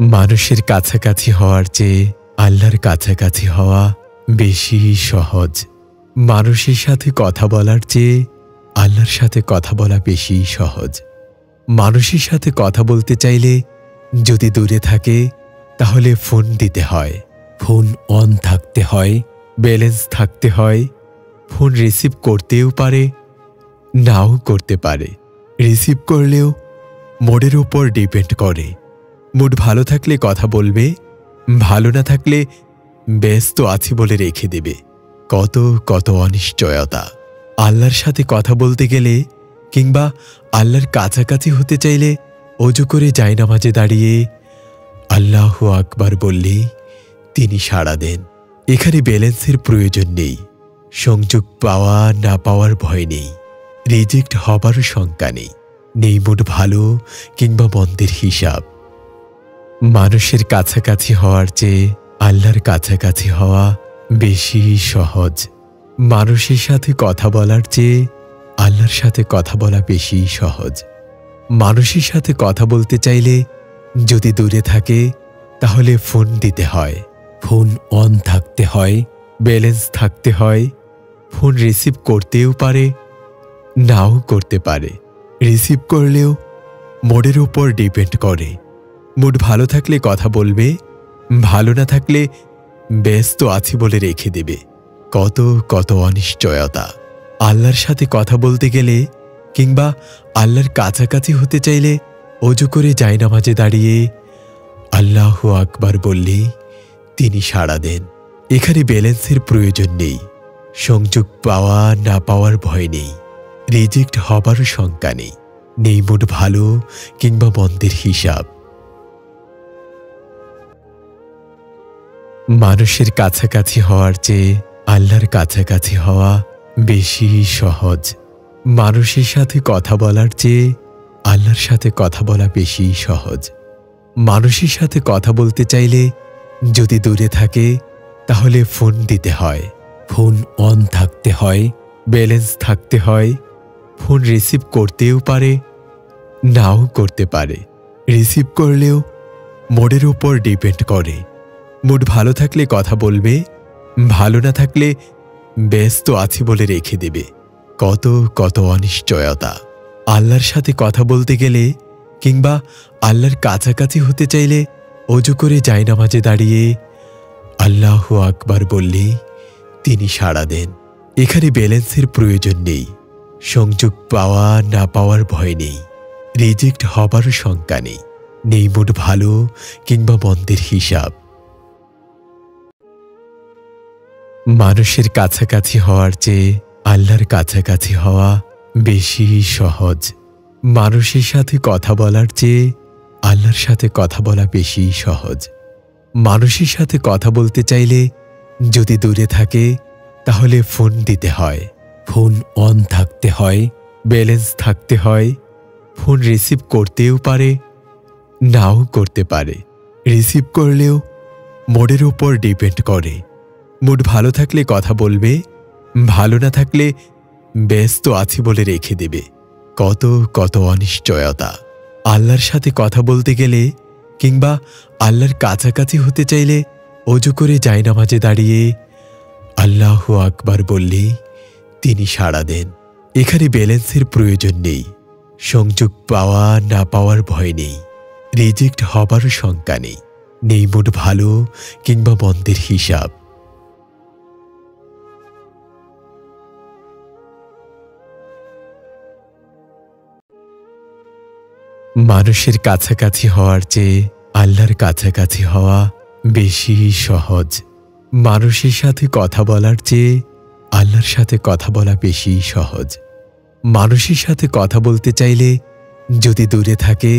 মানুষের কাছাকাছি হওয়ার চেয়ে আল্লাহর কাছাকাছি হওয়া বেশি সহজ। মানুষের সাথে কথা বলার চেয়ে আল্লাহর সাথে কথা বলা বেশি সহজ। মানুষের সাথে কথা বলতে চাইলে যদি দূরে থাকে তাহলে ফোন দিতে হয়, ফোন অন থাকতে হয়, ব্যালেন্স থাকতে হয়। ফোন রিসিভ করতেও পারে, নাও করতে পারে। রিসিভ করলেও মোডের উপর ডিপেন্ড করে। মুড ভালো থাকলে কথা বলবে, ভালো না থাকলে ব্যস্ত আছি বলে রেখে দেবে। কত কত অনিশ্চয়তা। আল্লাহর সাথে কথা বলতে গেলে কিংবা আল্লাহর কাছাকাছি হতে চাইলে অজু করে জায়নামাজে দাঁড়িয়ে আল্লাহু আকবার বললেই তিনি সাড়া দেন। এখানে ব্যালেন্সের প্রয়োজন নেই, সংযোগ পাওয়া না পাওয়ার ভয় নেই, রিজেক্ট হবারও শঙ্কা নেই, নেই মুড ভালো কিংবা মন্দের হিসাব। মানুষের কাছাকাছি হওয়ার চেয়ে আল্লাহর কাছাকাছি হওয়া বেশি সহজ। মানুষের সাথে কথা বলার চেয়ে আল্লাহর সাথে কথা বলা বেশি সহজ। মানুষের সাথে কথা বলতে চাইলে যদি দূরে থাকে তাহলে ফোন দিতে হয়, ফোন অন থাকতে হয়, ব্যালেন্স থাকতে হয়। ফোন রিসিভ করতেও পারে, নাও করতে পারে। রিসিভ করলেও মোডের উপর ডিপেন্ড করে। মুড ভালো থাকলে কথা বলবে, ভালো না থাকলে ব্যস্ত আছি বলে রেখে দেবে। কত কত অনিশ্চয়তা। আল্লাহর সাথে কথা বলতে গেলে কিংবা আল্লাহর কাছাকাছি হতে চাইলে অজু করে জায়নামাজে দাঁড়িয়ে আল্লাহু আকবার বললেই তিনি সাড়া দেন। এখানে ব্যালেন্সের প্রয়োজন নেই, সংযোগ পাওয়া না পাওয়ার ভয় নেই, রিজেক্ট হবারও শঙ্কা নেই, নেই মুড ভালো কিংবা মন্দের হিসাব। মানুষের কাছাকাছি হওয়ার চেয়ে আল্লাহর কাছাকাছি হওয়া বেশি সহজ। মানুষের সাথে কথা বলার চেয়ে আল্লাহর সাথে কথা বলা বেশি সহজ। মানুষের সাথে কথা বলতে চাইলে যদি দূরে থাকে তাহলে ফোন দিতে হয়, ফোন অন থাকতে হয়, ব্যালেন্স থাকতে হয়। ফোন রিসিভ করতেও পারে, নাও করতে পারে। রিসিভ করলেও মোডের উপর ডিপেন্ড করে। মুড ভালো থাকলে কথা বলবে, ভালো না থাকলে ব্যস্ত আছি বলে রেখে দেবে। কত কত অনিশ্চয়তা। আল্লাহর সাথে কথা বলতে গেলে কিংবা আল্লাহর কাছাকাছি হতে চাইলে অজু করে জায়নামাজে দাঁড়িয়ে আল্লাহু আকবার বললেই তিনি সাড়া দেন। এখানে ব্যালেন্সের প্রয়োজন নেই, সংযোগ পাওয়া না পাওয়ার ভয় নেই, রিজেক্ট হবারও শঙ্কা নেই, নেই মুড ভালো কিংবা মন্দের হিসাব। মানুষের কাছাকাছি হওয়ার চেয়ে আল্লাহর কাছাকাছি হওয়া বেশি সহজ। মানুষের সাথে কথা বলার চেয়ে আল্লাহর সাথে কথা বলা বেশি সহজ। মানুষের সাথে কথা বলতে চাইলে যদি দূরে থাকে তাহলে ফোন দিতে হয়, ফোন অন থাকতে হয়, ব্যালেন্স থাকতে হয়। ফোন রিসিভ করতেও পারে, নাও করতে পারে। রিসিভ করলেও মোডের উপর ডিপেন্ড করে। মুড ভালো থাকলে কথা বলবে, ভালো না থাকলে ব্যস্ত আছি বলে রেখে দেবে। কত কত অনিশ্চয়তা। আল্লাহর সাথে কথা বলতে গেলে কিংবা আল্লাহর কাছাকাছি হতে চাইলে অজু করে জায়নামাজে দাঁড়িয়ে আল্লাহু আকবার বললেই তিনি সাড়া দেন। এখানে ব্যালেন্সের প্রয়োজন নেই, সংযোগ পাওয়া না পাওয়ার ভয় নেই, রিজেক্ট হবারও শঙ্কা নেই, নেই মুড ভালো কিংবা মন্দের হিসাব। মানুষের কাছাকাছি হওয়ার চেয়ে আল্লাহর কাছাকাছি হওয়া বেশি সহজ। মানুষের সাথে কথা বলার চেয়ে আল্লাহর সাথে কথা বলা বেশি সহজ। মানুষের সাথে কথা বলতে চাইলে যদি দূরে থাকে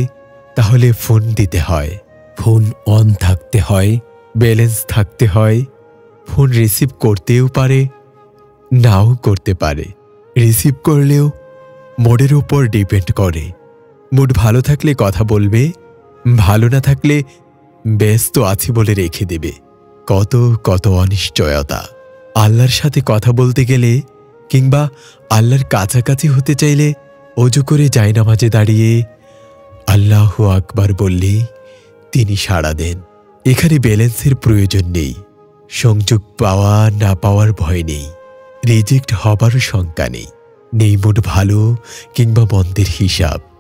তাহলে ফোন দিতে হয়, ফোন অন থাকতে হয়, ব্যালেন্স থাকতে হয়। ফোন রিসিভ করতেও পারে, নাও করতে পারে। রিসিভ করলেও মোডের উপর ডিপেন্ড করে। মুড ভালো থাকলে কথা বলবে, ভালো না থাকলে ব্যস্ত আছি বলে রেখে দেবে। কত কত অনিশ্চয়তা। আল্লাহর সাথে কথা বলতে গেলে কিংবা আল্লাহর কাছাকাছি হতে চাইলে অজু করে জায়নামাজে দাঁড়িয়ে আল্লাহু আকবার বললেই তিনি সাড়া দেন। এখানে ব্যালেন্সের প্রয়োজন নেই, সংযোগ পাওয়া না পাওয়ার ভয় নেই, রিজেক্ট হবার শঙ্কা নেই, নেই মোট ভালো কিংবা মন্দের হিসাব।